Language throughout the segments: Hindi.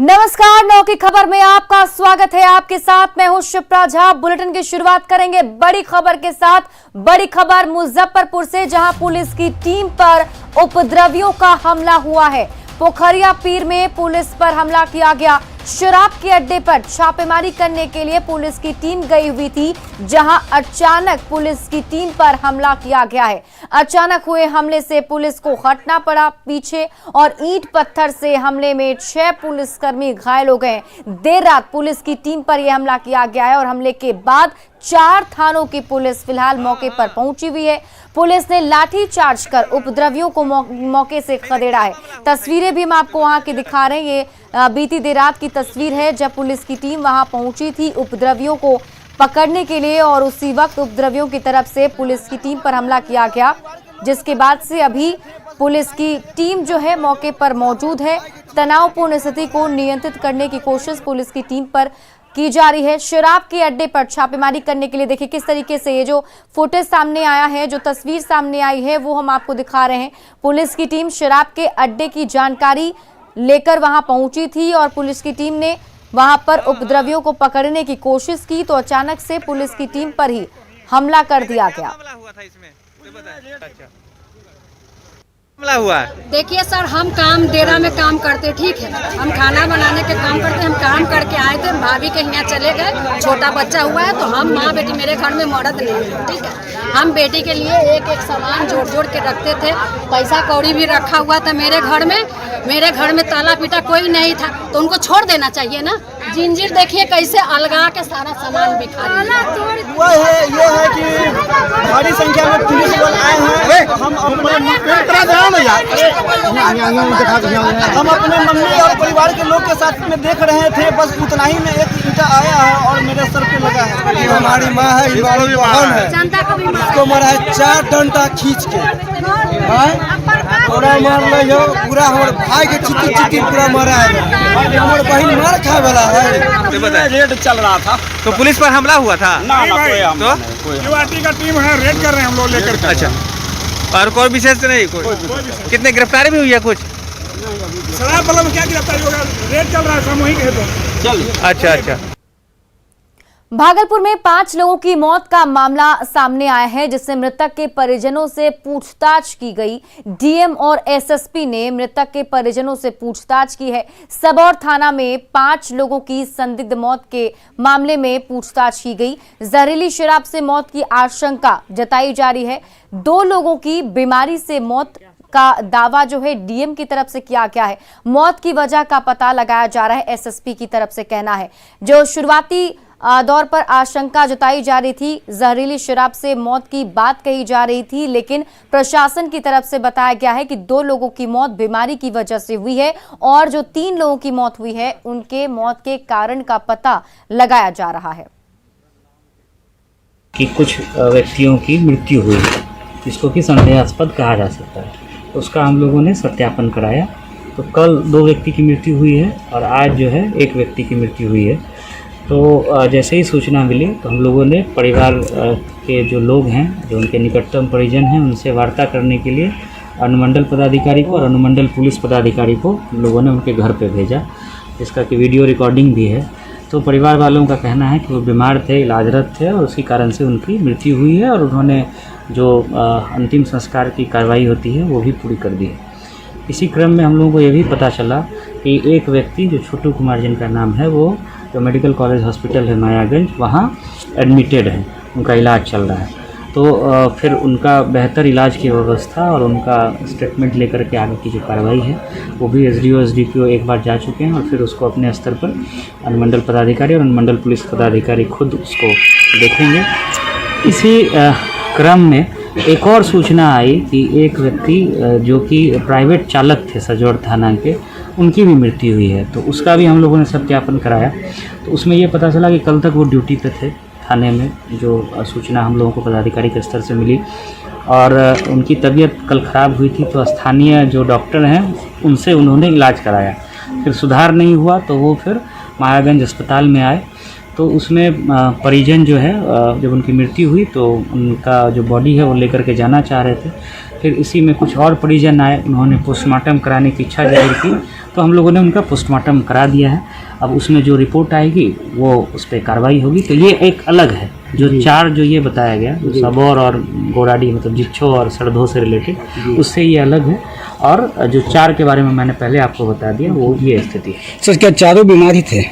नमस्कार, नौ की खबर में आपका स्वागत है। आपके साथ मैं हूं शिप्रा झा। बुलेटिन की शुरुआत करेंगे बड़ी खबर के साथ। बड़ी खबर मुजफ्फरपुर से, जहां पुलिस की टीम पर उपद्रवियों का हमला हुआ है। पोखरिया पीर में पुलिस पर हमला किया गया। शराब के अड्डे पर छापेमारी करने के लिए पुलिस की टीम गई हुई थी, जहां अचानक पुलिस की टीम पर हमला किया गया है। अचानक हुए हमले से पुलिस को हटना पड़ा पीछे और ईंट पत्थर से हमले में 6 पुलिसकर्मी घायल हो गए। देर रात पुलिस की टीम पर यह हमला किया गया है और हमले के बाद 4 थानों की पुलिस फिलहाल मौके पर पहुंची हुई है। पुलिस ने लाठी चार्ज कर उपद्रवियों को मौके से खदेड़ा है। तस्वीरें भी हम आपको वहां की दिखा रहे हैं। ये बीती देर रात की तस्वीर है, जब पुलिस की टीम वहां पहुंची थी उपद्रवियों को पकड़ने के लिए और उसी वक्त उपद्रवियों की तरफ से पुलिस की टीम पर हमला किया गया, जिसके बाद से अभी पुलिस की टीम जो है मौके पर मौजूद है। तनावपूर्ण स्थिति को नियंत्रित करने की कोशिश पुलिस की टीम पर की जा रही है। शराब के अड्डे पर छापेमारी करने के लिए देखिए किस तरीके से ये जो फुटेज सामने आया है, जो तस्वीर सामने आई है, वो हम आपको दिखा रहे हैं। पुलिस की टीम शराब के अड्डे की जानकारी लेकर वहां पहुंची थी और पुलिस की टीम ने वहां पर उपद्रवियों को पकड़ने की कोशिश की, तो अचानक से पुलिस की टीम पर ही हमला कर दिया गया। हुआ देखिए सर, हम काम डेरा में काम करते, ठीक है, हम खाना बनाने के काम करते, हम काम करके आए थे, भाभी के यहाँ चले गए, छोटा बच्चा हुआ है तो हम माँ बेटी, मेरे घर में मर्द नहीं है, ठीक है। हम बेटी के लिए एक एक सामान जोड़ जोड़ के रखते थे, पैसा कौड़ी भी रखा हुआ था मेरे घर में ताला पीटा कोई नहीं था, तो उनको छोड़ देना चाहिए ना। जिंजीर देखिए कैसे अलगा के सारा सामान बिखा रही है। ये है कि भारी संख्या में पुलिस बल आए हैं। हम अपने मम्मी और परिवार के लोग के साथ में देख रहे थे, बस उतना ही में एक ईंटा आया है और मेरे सर पे लगा है। ये हमारी माँ है, हमारी बहन है, इसको मारा है 4 डंडा खींच के, पूरा मार लो, पूरा हमारे भाई के चिट्टी पूरा मारा है। हमारे बहन मार खाए वाला है। रेड चल रहा था तो पुलिस पर हमला हुआ था ना तो यूआरटी का टीम है, रेड कर रहे हैं हम लोग लेकर के। अच्छा, और कोई विशेष नहीं? कोई कितने गिरफ्तारी भी हुई है? कुछ शराब वाला में क्या गिरफ्तारी होगा? रेड चल रहा है सामूहिक है तो चल। अच्छा। भागलपुर में 5 लोगों की मौत का मामला सामने आया है, जिससे मृतक के परिजनों से पूछताछ की गई। डीएम और एसएसपी ने मृतक के परिजनों से पूछताछ की है। सबौर थाना में 5 लोगों की संदिग्ध मौत के मामले में पूछताछ की गई। जहरीली शराब से मौत की आशंका जताई जा रही है। 2 लोगों की बीमारी से मौत का दावा जो है डीएम की तरफ से किया गया है। मौत की वजह का पता लगाया जा रहा है, एसएसपी की तरफ से कहना है। जो शुरुआती दौर पर आशंका जताई जा रही थी, जहरीली शराब से मौत की बात कही जा रही थी, लेकिन प्रशासन की तरफ से बताया गया है कि 2 लोगों की मौत बीमारी की वजह से हुई है और जो 3 लोगों की मौत हुई है उनके मौत के कारण का पता लगाया जा रहा है। कि कुछ व्यक्तियों की मृत्यु हुई है, जिसको कि संदेहास्पद कहा जा सकता है, उसका हम लोगों ने सत्यापन कराया। तो कल 2 व्यक्ति की मृत्यु हुई है और आज जो है 1 व्यक्ति की मृत्यु हुई है। तो जैसे ही सूचना मिली तो हम लोगों ने परिवार के जो लोग हैं, जो उनके निकटतम परिजन हैं, उनसे वार्ता करने के लिए अनुमंडल पदाधिकारी को और अनुमंडल पुलिस पदाधिकारी को हम लोगों ने उनके घर पे भेजा, जिसका कि वीडियो रिकॉर्डिंग भी है। तो परिवार वालों का कहना है कि वो बीमार थे, इलाजरत थे और उसी कारण से उनकी मृत्यु हुई है और उन्होंने जो अंतिम संस्कार की कार्रवाई होती है वो भी पूरी कर दी है। इसी क्रम में हम लोगों को ये भी पता चला कि एक व्यक्ति जो छोटू कुमार जिनका नाम है, वो जो मेडिकल कॉलेज हॉस्पिटल है मायागंज, वहाँ एडमिटेड है, उनका इलाज चल रहा है। तो फिर उनका बेहतर इलाज की व्यवस्था और उनका स्टेटमेंट लेकर के आगे की जो कार्रवाई है वो भी एसडीओ एसडीपीओ एक बार जा चुके हैं और फिर उसको अपने स्तर पर अनुमंडल पदाधिकारी और अनुमंडल पुलिस पदाधिकारी खुद उसको देखेंगे। इसी क्रम में एक और सूचना आई कि एक व्यक्ति जो कि प्राइवेट चालक थे सजौड़ थाना के, उनकी भी मृत्यु हुई है। तो उसका भी हम लोगों ने सत्यापन कराया। तो उसमें ये पता चला कि कल तक वो ड्यूटी पे थे थाने में, जो सूचना हम लोगों को पदाधिकारी के स्तर से मिली, और उनकी तबीयत कल ख़राब हुई थी। तो स्थानीय जो डॉक्टर हैं उनसे उन्होंने इलाज कराया, फिर सुधार नहीं हुआ तो वो फिर मायागंज अस्पताल में आए। तो उसमें परिजन जो है, जब उनकी मृत्यु हुई तो उनका जो बॉडी है वो लेकर के जाना चाह रहे थे। फिर इसी में कुछ और परिजन आए, उन्होंने पोस्टमार्टम कराने की इच्छा जाहिर की तो हम लोगों ने उनका पोस्टमार्टम करा दिया है। अब उसमें जो रिपोर्ट आएगी वो उस पर कार्रवाई होगी। तो ये एक अलग है, जो 4 जो ये बताया गया, सबौर और गोराडी मतलब जिच्छो और सरधो से रिलेटेड, उससे ये अलग है। और जो 4 के बारे में मैंने पहले आपको बता दिया, वो ये स्थिति है। सर क्या चारों बीमार ही थे?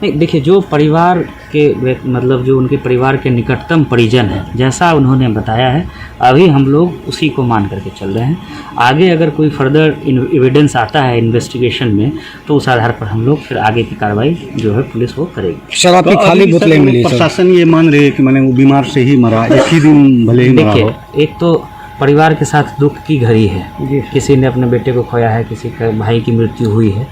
नहीं, देखिए, जो परिवार के मतलब जो उनके परिवार के निकटतम परिजन हैं, जैसा उन्होंने बताया है, अभी हम लोग उसी को मान करके चल रहे हैं। आगे अगर कोई फर्दर एविडेंस आता है इन्वेस्टिगेशन में, तो उस आधार पर हम लोग फिर आगे की कार्रवाई जो है पुलिस वो करेगी। शराब की खाली बोतलें मिली। प्रशासन ये मान रही है कि मैंने वो बीमार से ही मरा, एक ही दिन भले ही मरा हो। देखिए, एक तो परिवार के साथ दुख की घड़ी है, किसी ने अपने बेटे को खोया है, किसी का भाई की मृत्यु हुई है।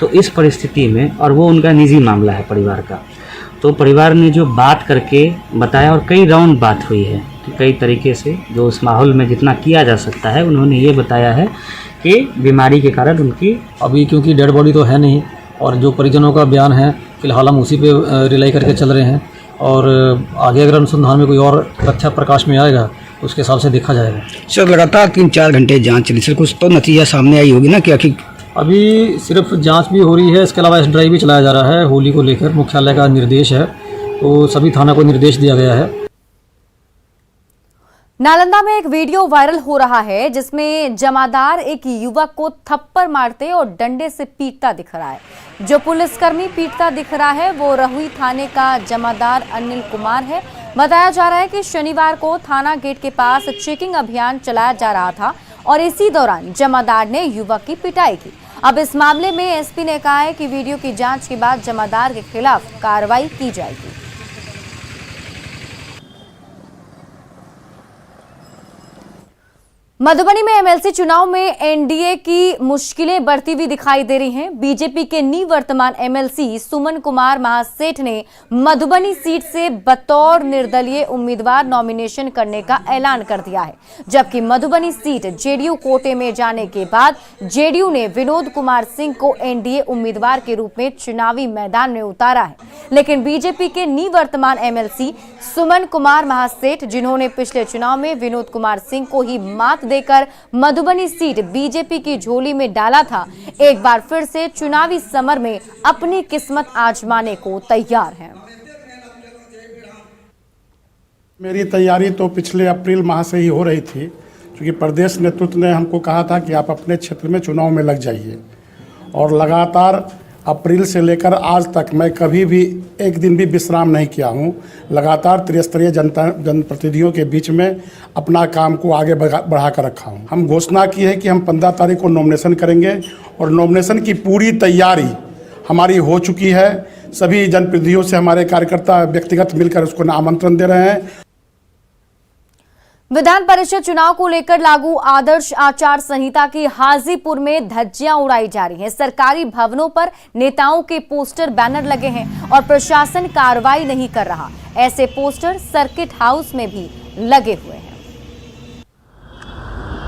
तो इस परिस्थिति में, और वो उनका निजी मामला है परिवार का, तो परिवार ने जो बात करके बताया, और कई राउंड बात हुई है कि कई तरीके से जो उस माहौल में जितना किया जा सकता है, उन्होंने ये बताया है कि बीमारी के कारण उनकी, अभी क्योंकि डेड बॉडी तो है नहीं, और जो परिजनों का बयान है फिलहाल हम उसी पे रिलाई करके चल रहे हैं, और आगे अगर अनुसंधान में कोई और तथ्य प्रकाश में आएगा उसके हिसाब से देखा जाएगा। सर लगातार 3-4 घंटे जांच चली, सर कुछ तो नतीजा सामने आई होगी ना कि आखिर? अभी सिर्फ जांच भी हो रही है, इसके अलावा एस-ड्राइव भी चलाया जा रहा है। होली को लेकर मुख्यालय का निर्देश है, तो सभी थाना को निर्देश दिया गया है। नालंदा में एक वीडियो वायरल हो रहा है जिसमें जमादार एक युवक को थप्पड़ मारते और डंडे से पीटता दिख रहा है। जो पुलिसकर्मी पीटता दिख रहा है वो रहुई थाने का जमादार अनिल कुमार है। बताया जा रहा है कि शनिवार को थाना गेट के पास चेकिंग अभियान चलाया जा रहा था और इसी दौरान जमादार ने युवक की पिटाई की। अब इस मामले में एसपी ने कहा है कि वीडियो की जांच के बाद जमादार के खिलाफ कार्रवाई की जाएगी। मधुबनी में एमएलसी चुनाव में एनडीए की मुश्किलें बढ़ती हुई दिखाई दे रही हैं। बीजेपी के निवर्तमान एमएलसी सुमन कुमार महासेठ ने मधुबनी सीट से बतौर निर्दलीय उम्मीदवार नॉमिनेशन करने का ऐलान कर दिया है, जबकि मधुबनी सीट जेडीयू कोटे में जाने के बाद जेडीयू ने विनोद कुमार सिंह को एनडीए उम्मीदवार के रूप में चुनावी मैदान में उतारा है। लेकिन बीजेपी के निवर्तमान एमएलसी सुमन कुमार महासेठ, जिन्होंने पिछले चुनाव में विनोद कुमार सिंह को ही मात देकर मधुबनी सीट बीजेपी की झोली में डाला था, एक बार फिर से चुनावी समर में अपनी किस्मत आजमाने को तैयार हैं। मेरी तैयारी तो पिछले अप्रैल माह से ही हो रही थी, क्योंकि प्रदेश नेतृत्व ने हमको कहा था कि आप अपने क्षेत्र में चुनाव में लग जाइए, और लगातार अप्रैल से लेकर आज तक मैं कभी भी एक दिन भी विश्राम नहीं किया हूँ। लगातार त्रिस्तरीय जनप्रतिनिधियों के बीच में अपना काम को आगे बढ़ा कर रखा हूँ। हम घोषणा की है कि हम 15 तारीख को नॉमिनेशन करेंगे, और नॉमिनेशन की पूरी तैयारी हमारी हो चुकी है। सभी जनप्रतिनिधियों से हमारे कार्यकर्ता व्यक्तिगत मिलकर उसको आमंत्रण दे रहे हैं। विधान परिषद चुनाव को लेकर लागू आदर्श आचार संहिता की हाजीपुर में धज्जियां उड़ाई जा रही हैं। सरकारी भवनों पर नेताओं के पोस्टर बैनर लगे हैं और प्रशासन कार्रवाई नहीं कर रहा। ऐसे पोस्टर सर्किट हाउस में भी लगे हुए हैं।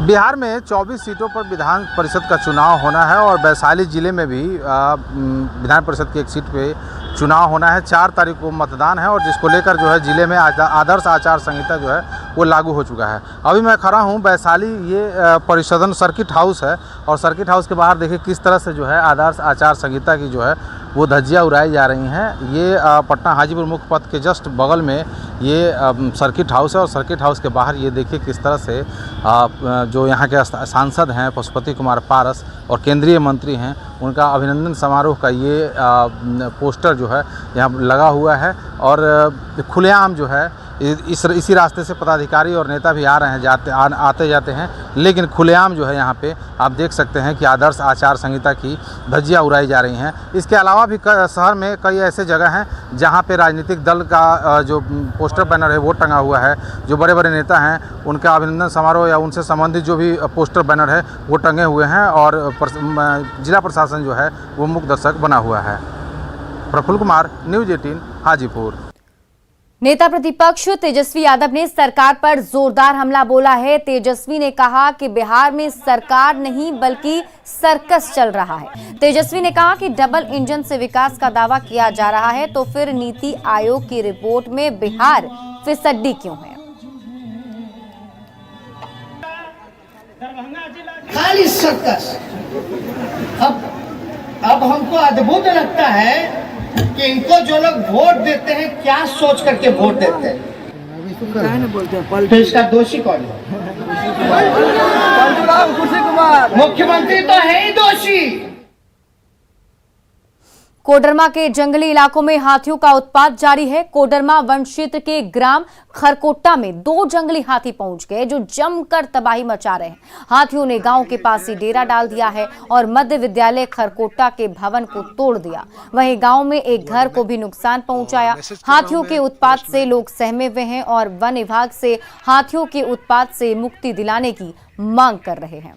बिहार में 24 सीटों पर विधान परिषद का चुनाव होना है, और वैशाली जिले में भी विधान परिषद की एक सीट पे चुनाव होना है। 4 तारीख को मतदान है, और जिसको लेकर जो है जिले में आदर्श आचार संहिता जो है वो लागू हो चुका है। अभी मैं खड़ा हूँ वैशाली, ये परिषदन सर्किट हाउस है, और सर्किट हाउस के बाहर देखिए किस तरह से जो है आदर्श आचार संहिता की जो है वो धज्जियाँ उड़ाई जा रही हैं। ये पटना हाजीपुर मुख्य पथ के जस्ट बगल में ये सर्किट हाउस है, और सर्किट हाउस के बाहर ये देखिए किस तरह से जो यहाँ के सांसद हैं पशुपति कुमार पारस और केंद्रीय मंत्री हैं, उनका अभिनंदन समारोह का ये पोस्टर जो है यहाँ लगा हुआ है। और खुलेआम जो है इसी रास्ते से पदाधिकारी और नेता भी आ रहे हैं, आते जाते हैं, लेकिन खुलेआम जो है यहाँ पे आप देख सकते हैं कि आदर्श आचार संहिता की धज्जियाँ उड़ाई जा रही हैं। इसके अलावा भी शहर में कई ऐसे जगह हैं जहाँ पे राजनीतिक दल का जो पोस्टर बैनर है वो टंगा हुआ है। जो बड़े बड़े नेता हैं उनका अभिनंदन समारोह या उनसे संबंधित जो भी पोस्टर बैनर है वो टंगे हुए हैं, और जिला प्रशासन जो है वो मुख्य दर्शक बना हुआ है। प्रफुल्ल कुमार, न्यूज़ 18 हाजीपुर। नेता प्रतिपक्ष तेजस्वी यादव ने सरकार पर जोरदार हमला बोला है। तेजस्वी ने कहा कि बिहार में सरकार नहीं बल्कि सर्कस चल रहा है। तेजस्वी ने कहा कि डबल इंजन से विकास का दावा किया जा रहा है, तो फिर नीति आयोग की रिपोर्ट में बिहार फिसड्डी क्यों है? खाली सर्कस। अब अब हमको अद्भुत लगता है कि इनको जो लोग वोट देते हैं क्या सोच करके वोट देते हैं। तो इसका दोषी कौन है? मुख्यमंत्री तो है ही दोषी। कोडरमा के जंगली इलाकों में हाथियों का उत्पात जारी है। कोडरमा वन क्षेत्र के ग्राम खरकोटा में 2 जंगली हाथी पहुंच गए जो जमकर तबाही मचा रहे हैं। हाथियों ने गांव के पास ही डेरा डाल दिया है और मध्य विद्यालय खरकोटा के भवन को तोड़ दिया। वहीं गांव में एक घर को भी नुकसान पहुंचाया। हाथियों के उत्पात से लोग सहमे हुए हैं और वन विभाग से हाथियों के उत्पात से मुक्ति दिलाने की मांग कर रहे हैं।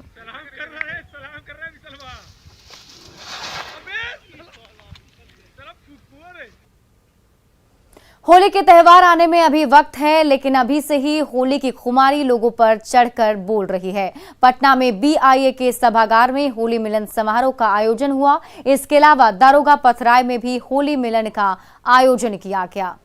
होली के त्यौहार आने में अभी वक्त है, लेकिन अभी से ही होली की खुमारी लोगों पर चढ़कर बोल रही है। पटना में BIA के सभागार में होली मिलन समारोह का आयोजन हुआ। इसके अलावा दारोगा पथराय में भी होली मिलन का आयोजन किया गया।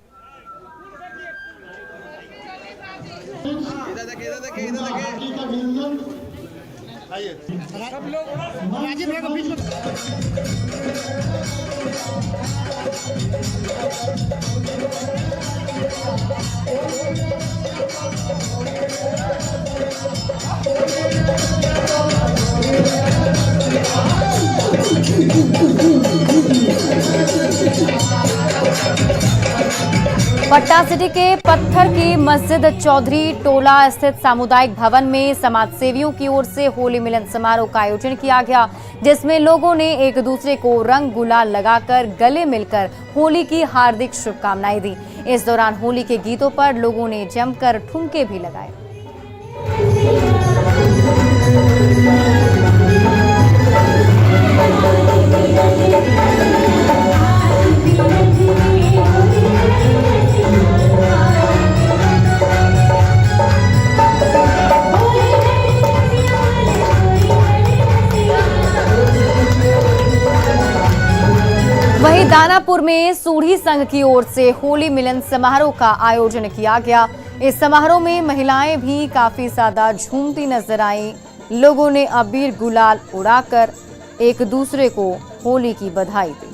पटना सिटी के पत्थर की मस्जिद चौधरी टोला स्थित सामुदायिक भवन में समाज सेवियों की ओर से होली मिलन समारोह का आयोजन किया गया, जिसमें लोगों ने एक दूसरे को रंग गुलाल लगाकर गले मिलकर होली की हार्दिक शुभकामनाएं दी। इस दौरान होली के गीतों पर लोगों ने जमकर ठुमके भी लगाए। वहीं दानापुर में सूढ़ी संघ की ओर से होली मिलन समारोह का आयोजन किया गया। इस समारोह में महिलाएं भी काफी ज्यादा झूमती नजर आईं। लोगों ने अबीर गुलाल उड़ाकर एक दूसरे को होली की बधाई दी।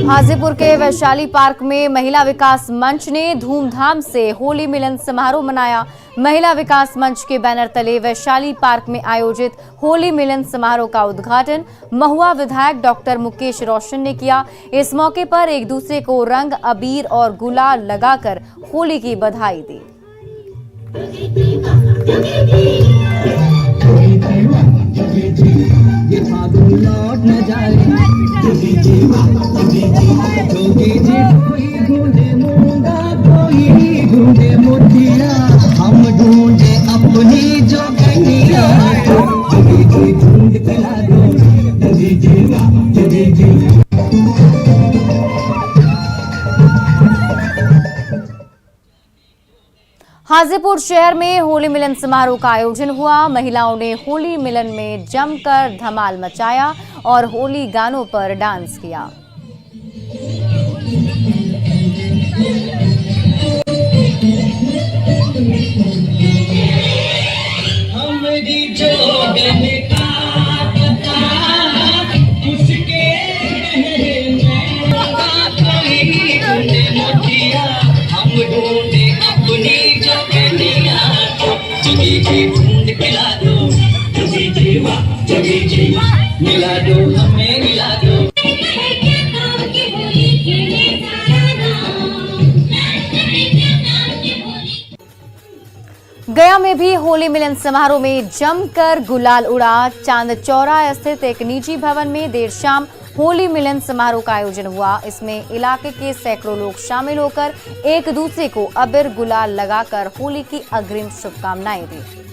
हाजीपुर के वैशाली पार्क में महिला विकास मंच ने धूमधाम से होली मिलन समारोह मनाया। महिला विकास मंच के बैनर तले वैशाली पार्क में आयोजित होली मिलन समारोह का उद्घाटन महुआ विधायक डॉक्टर मुकेश रोशन ने किया। इस मौके पर एक दूसरे को रंग अबीर और गुलाल लगाकर होली की बधाई दी। हम ढूंढे अपनी जो कन्या ढूंढ पिला दो। हाजीपुर शहर में होली मिलन समारोह का आयोजन हुआ। महिलाओं ने होली मिलन में जमकर धमाल मचाया और होली गानों पर डांस किया। मिला दो हमें मिला दो। गया में भी होली मिलन समारोह में जमकर गुलाल उड़ा। चांद चौराहा स्थित एक निजी भवन में देर शाम होली मिलन समारोह का आयोजन हुआ। इसमें इलाके के सैकड़ों लोग शामिल होकर एक दूसरे को अबीर गुलाल लगाकर होली की अग्रिम शुभकामनाएं दी।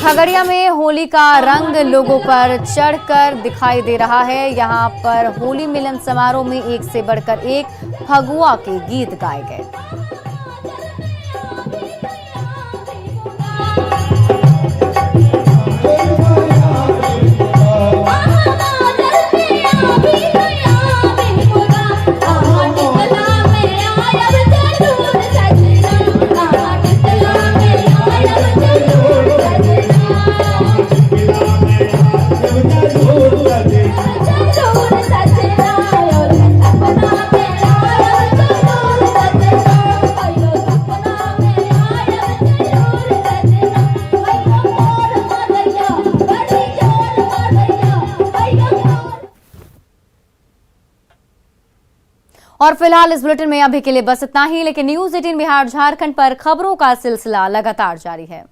खगड़िया में होली का रंग लोगों पर चढ़कर दिखाई दे रहा है। यहाँ पर होली मिलन समारोह में एक से बढ़कर एक फगुआ के गीत गाए गए। और फिलहाल इस बुलेटिन में अभी के लिए बस इतना ही, लेकिन न्यूज़ 18 बिहार झारखंड पर खबरों का सिलसिला लगातार जारी है।